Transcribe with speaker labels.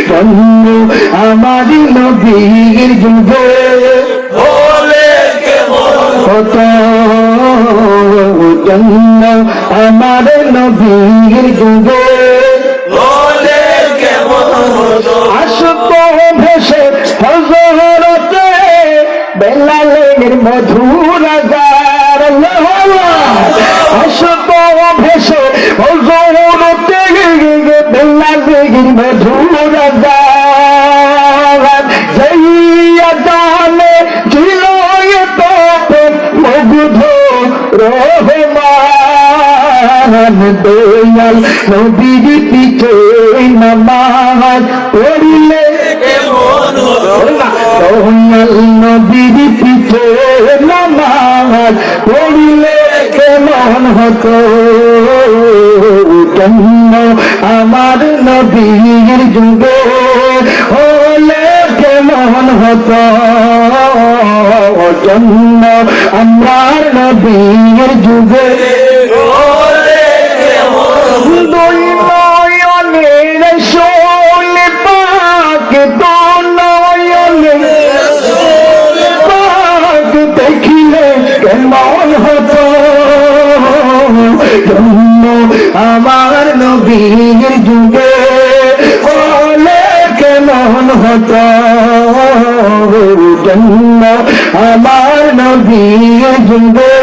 Speaker 1: জন্ম আমার নবীর যুগে
Speaker 2: হলে কেমন
Speaker 1: হতো জন্ম আমার নবীর যুগে
Speaker 2: হলে কেমন হতো
Speaker 1: আসতো ভেসে হযরতে বেলালের মধুর আযান আসতো ভেসে হযরতে বেলালের মধুর আযান যাইয়া জানে ছিল তো মুগ্ধ রহমান দয়াল নবীর পিছে নামাজ পড়লে
Speaker 2: কেমন হতো
Speaker 1: দয়াল নবীর পিছে নামাজ পড়লে কেমন হতো জন্ম আমার নবীর যুগে হলে কেমন হতো জন্ম আমার নবীর যুগে
Speaker 2: হলে কেমন
Speaker 1: দুই নয়নের শোল পাক দু নয়নের পাক দেখিলে কেমন হতো জন্ম আমার নবীর যুগে হলে কেমন হতো জন্ম আমার নবীর যুগে